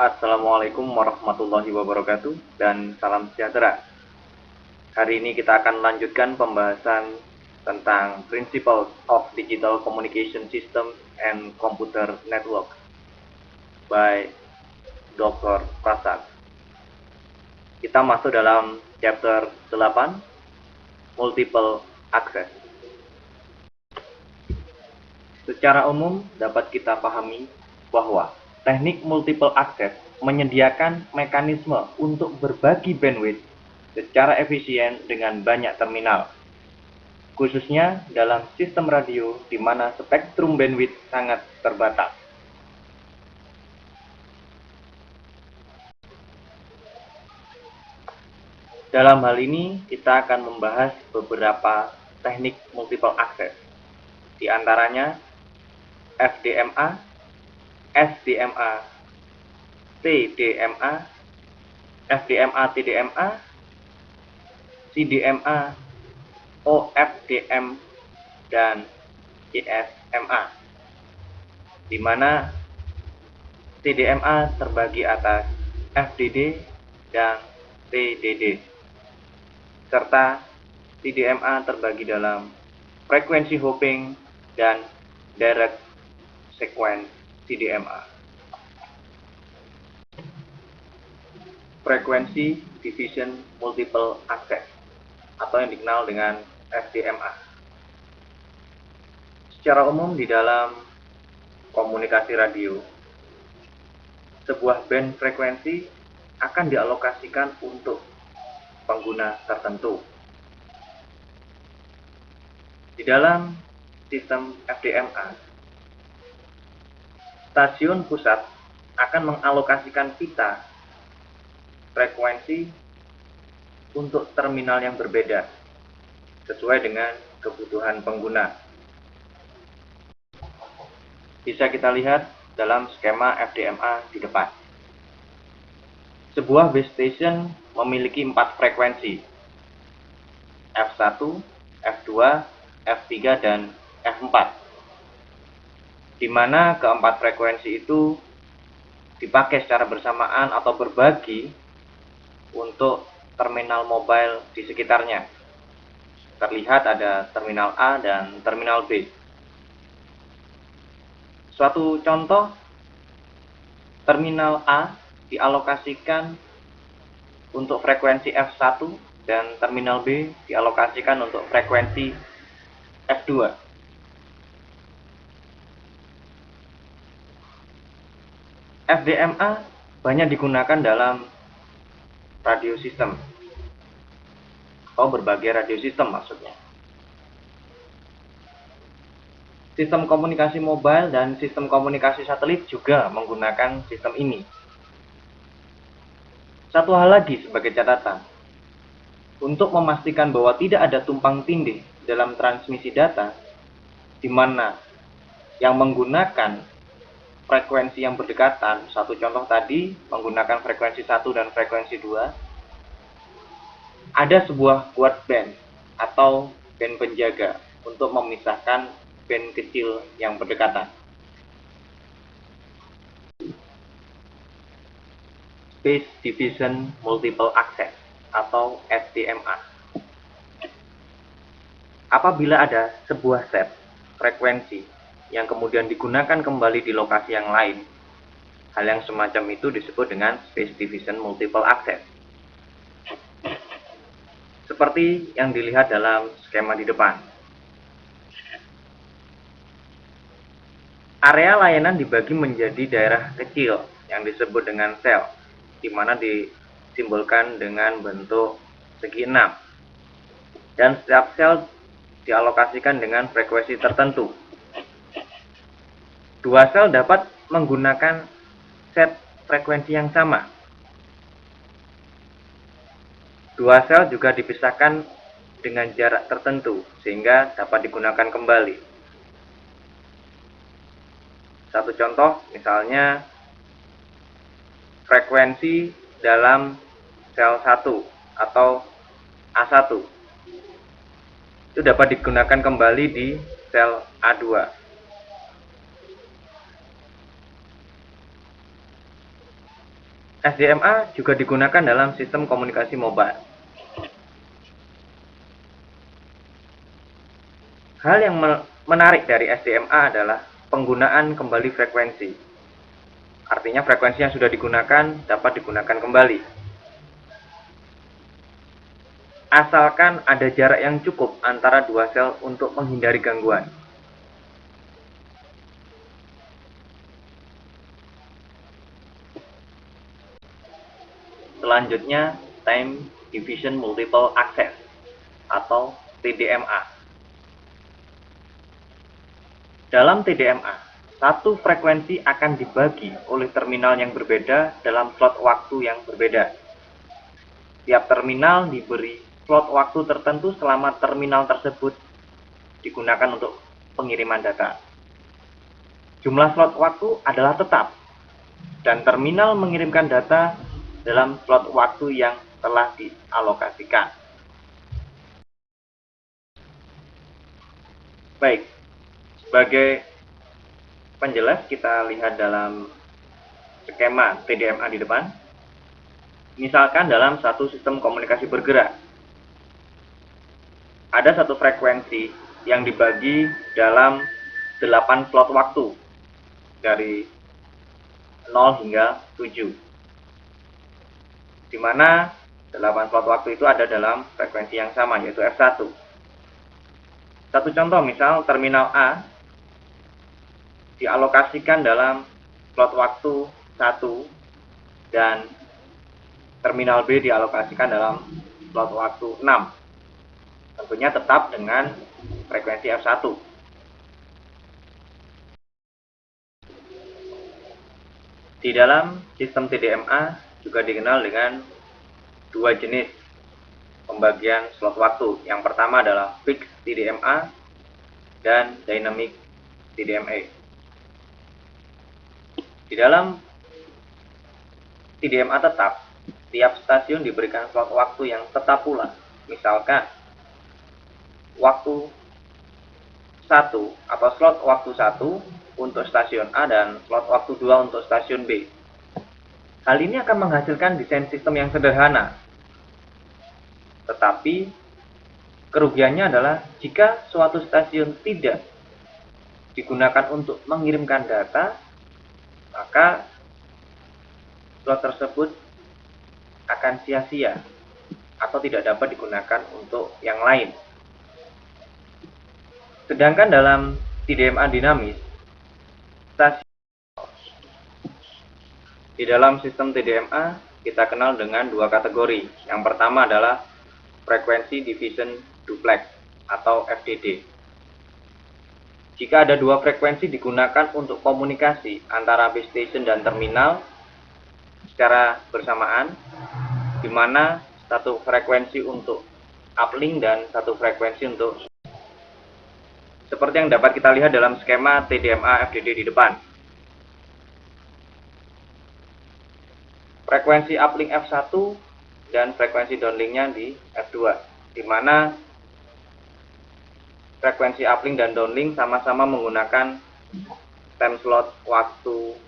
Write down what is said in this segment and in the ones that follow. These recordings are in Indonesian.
Assalamualaikum warahmatullahi wabarakatuh dan salam sejahtera. Hari ini kita akan melanjutkan pembahasan tentang Principles of Digital Communication System and Computer Network by Dr. Prasad. Kita masuk dalam chapter 8, Multiple Access. Secara umum dapat kita pahami bahwa teknik multiple access menyediakan mekanisme untuk berbagi bandwidth secara efisien dengan banyak terminal, khususnya dalam sistem radio di mana spektrum bandwidth sangat terbatas. Dalam hal ini, kita akan membahas beberapa teknik multiple access, di antaranya FDMA, SDMA, TDMA, FDMA-TDMA, CDMA, OFDM, dan ISMA, di mana CDMA terbagi atas FDD dan TDD, serta CDMA terbagi dalam frekuensi hopping dan direct sequence CDMA. Frekuensi Division Multiple Access atau yang dikenal dengan FDMA. Secara umum di dalam komunikasi radio, sebuah band frekuensi akan dialokasikan untuk pengguna tertentu. Di dalam sistem FDMA, stasiun pusat akan mengalokasikan pita frekuensi untuk terminal yang berbeda sesuai dengan kebutuhan pengguna. Bisa kita lihat dalam skema FDMA di depan. Sebuah base station memiliki 4 frekuensi, F1, F2, F3, dan F4, di mana keempat frekuensi itu dipakai secara bersamaan atau berbagi untuk terminal mobile di sekitarnya. Terlihat ada terminal A dan terminal B. Suatu contoh, terminal A dialokasikan untuk frekuensi F1 dan terminal B dialokasikan untuk frekuensi F2. FDMA banyak digunakan dalam radio sistem atau berbagai radio sistem maksudnya. Sistem komunikasi mobile dan sistem komunikasi satelit juga menggunakan sistem ini. Satu hal lagi sebagai catatan, untuk memastikan bahwa tidak ada tumpang tindih dalam transmisi data, di mana yang menggunakan frekuensi yang berdekatan, satu contoh tadi menggunakan frekuensi 1 dan frekuensi 2, ada sebuah word band atau band penjaga untuk memisahkan band kecil yang berdekatan. Space Division Multiple Access atau SDMA. Apabila ada sebuah set frekuensi yang kemudian digunakan kembali di lokasi yang lain, hal yang semacam itu disebut dengan Space Division Multiple Access. Seperti yang dilihat dalam skema di depan. Area layanan dibagi menjadi daerah kecil yang disebut dengan sel, di mana disimbolkan dengan bentuk segi 6. Dan setiap sel dialokasikan dengan frekuensi tertentu. Dua sel dapat menggunakan set frekuensi yang sama. Dua sel juga dipisahkan dengan jarak tertentu sehingga dapat digunakan kembali. Satu contoh, misalnya frekuensi dalam sel 1 atau A1 itu dapat digunakan kembali di sel A2. SDMA juga digunakan dalam sistem komunikasi mobile. Hal yang menarik dari SDMA adalah penggunaan kembali frekuensi. Artinya frekuensi yang sudah digunakan dapat digunakan kembali. Asalkan ada jarak yang cukup antara dua sel untuk menghindari gangguan. Selanjutnya, Time Division Multiple Access atau TDMA. Dalam TDMA, satu frekuensi akan dibagi oleh terminal yang berbeda dalam slot waktu yang berbeda. Tiap terminal diberi slot waktu tertentu selama terminal tersebut digunakan untuk pengiriman data. Jumlah slot waktu adalah tetap, dan terminal mengirimkan data dalam slot waktu yang telah dialokasikan. Baik, sebagai penjelas kita lihat dalam skema TDMA di depan. Misalkan dalam satu sistem komunikasi bergerak, ada satu frekuensi yang dibagi dalam 8 slot waktu dari 0 hingga 7, di mana 8 slot waktu itu ada dalam frekuensi yang sama, yaitu F1. Satu contoh, misal terminal A dialokasikan dalam slot waktu 1 dan terminal B dialokasikan dalam slot waktu 6. Tentunya tetap dengan frekuensi F1. Di dalam sistem TDMA juga dikenal dengan dua jenis pembagian slot waktu. Yang pertama adalah Fixed TDMA dan Dynamic TDMA. Di dalam TDMA tetap, tiap stasiun diberikan slot waktu yang tetap pula. Misalkan, waktu 1 atau slot waktu 1 untuk stasiun A dan slot waktu 2 untuk stasiun B. Hal ini akan menghasilkan desain sistem yang sederhana. Tetapi, kerugiannya adalah jika suatu stasiun tidak digunakan untuk mengirimkan data, maka slot tersebut akan sia-sia atau tidak dapat digunakan untuk yang lain. Sedangkan dalam TDMA dinamis, di dalam sistem TDMA kita kenal dengan dua kategori. Yang pertama adalah Frequency Division Duplex atau FDD. Jika ada dua frekuensi digunakan untuk komunikasi antara base station dan terminal secara bersamaan, di mana satu frekuensi untuk uplink dan satu frekuensi untuk, seperti yang dapat kita lihat dalam skema TDMA FDD di depan. Frekuensi uplink F1 dan frekuensi downlinknya di F2, di mana frekuensi uplink dan downlink sama-sama menggunakan time slot waktu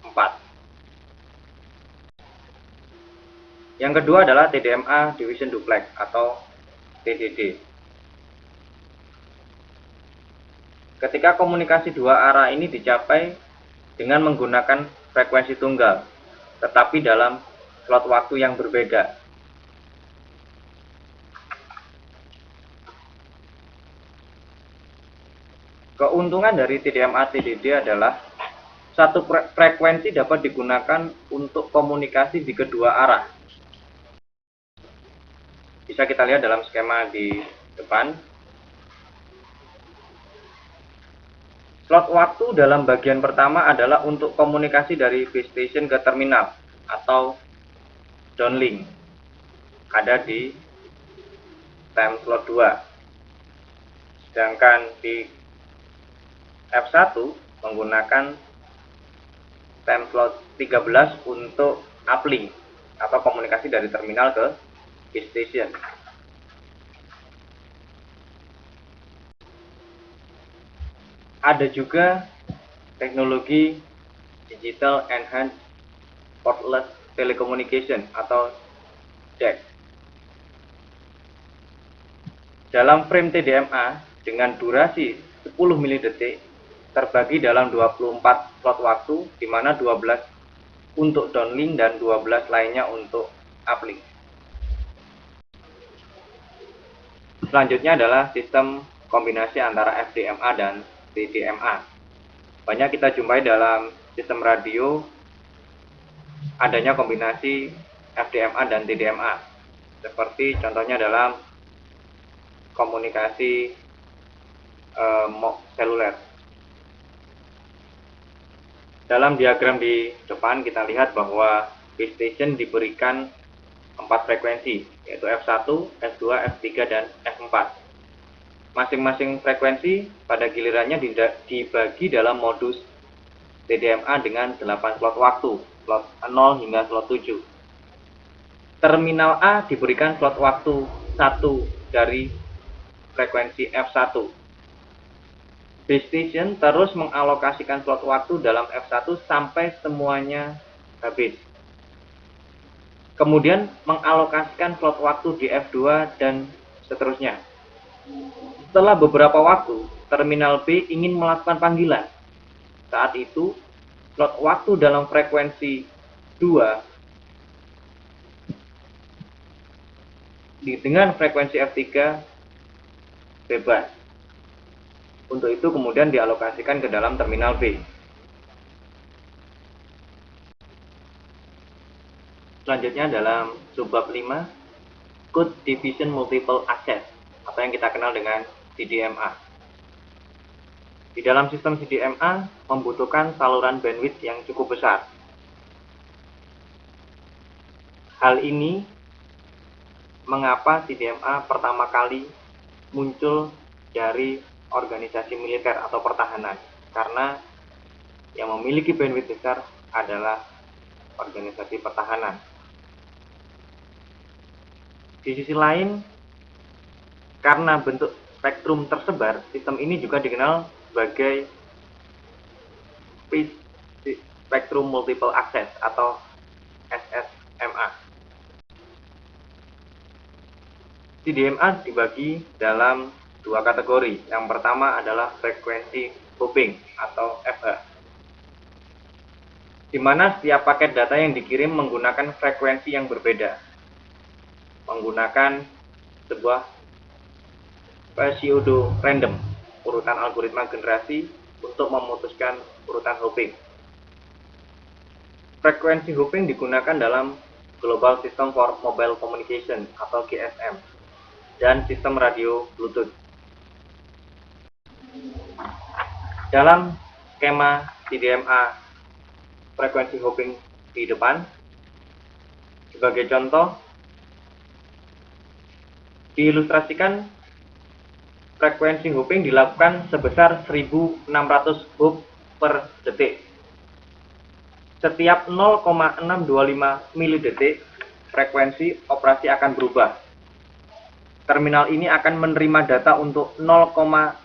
4. Yang kedua adalah TDMA Division Duplex atau TDD. Ketika komunikasi dua arah ini dicapai dengan menggunakan frekuensi tunggal, tetapi dalam slot waktu yang berbeda. Keuntungan dari TDMA TDD adalah satu frekuensi dapat digunakan untuk komunikasi di kedua arah. Bisa kita lihat dalam skema di depan. Slot waktu dalam bagian pertama adalah untuk komunikasi dari base station ke terminal atau downlink. Ada di time slot 2. Sedangkan di F1 menggunakan time slot 13 untuk uplink atau komunikasi dari terminal ke base station. Ada juga teknologi Digital Enhanced Portless Telecommunication atau DEC. Dalam frame TDMA dengan durasi 10 milidetik terbagi dalam 24 slot waktu, di mana 12 untuk downlink dan 12 lainnya untuk uplink. Selanjutnya adalah sistem kombinasi antara FDMA dan TDMA. Banyak kita jumpai dalam sistem radio adanya kombinasi FDMA dan TDMA. Seperti contohnya dalam komunikasi seluler. Dalam diagram di depan kita lihat bahwa base station diberikan 4 frekuensi, yaitu F1, F2, F3, dan F4. Masing-masing frekuensi pada gilirannya dibagi dalam modus TDMA dengan 8 slot waktu, slot 0 hingga slot 7. Terminal A diberikan slot waktu 1 dari frekuensi F1. Base station terus mengalokasikan slot waktu dalam F1 sampai semuanya habis. Kemudian mengalokasikan slot waktu di F2 dan seterusnya. Setelah beberapa waktu, terminal B ingin melakukan panggilan. Saat itu, slot waktu dalam frekuensi 2 dengan frekuensi F3 bebas. Untuk itu kemudian dialokasikan ke dalam terminal B. Selanjutnya dalam subbab 5, Code Division Multiple Access, atau yang kita kenal dengan CDMA. Di dalam sistem CDMA membutuhkan saluran bandwidth yang cukup besar. Hal ini mengapa CDMA pertama kali muncul dari organisasi militer atau pertahanan, karena yang memiliki bandwidth besar adalah organisasi pertahanan. Di sisi lain, karena bentuk spektrum tersebar, sistem ini juga dikenal sebagai Spectrum Multiple Access atau SSMA. CDMA dibagi dalam 2 kategori. Yang pertama adalah frekuensi hopping atau FH, di mana setiap paket data yang dikirim menggunakan frekuensi yang berbeda, menggunakan sebuah pseudo random urutan algoritma generasi untuk memutuskan urutan hopping. Frekuensi hopping digunakan dalam Global System for Mobile Communication atau GSM dan sistem radio Bluetooth. Dalam skema CDMA frekuensi hopping di depan, sebagai contoh, diilustrasikan frekuensi hopping dilakukan sebesar 1600 hop per detik. Setiap 0,625 milidetik, frekuensi operasi akan berubah. Terminal ini akan menerima data untuk 0,625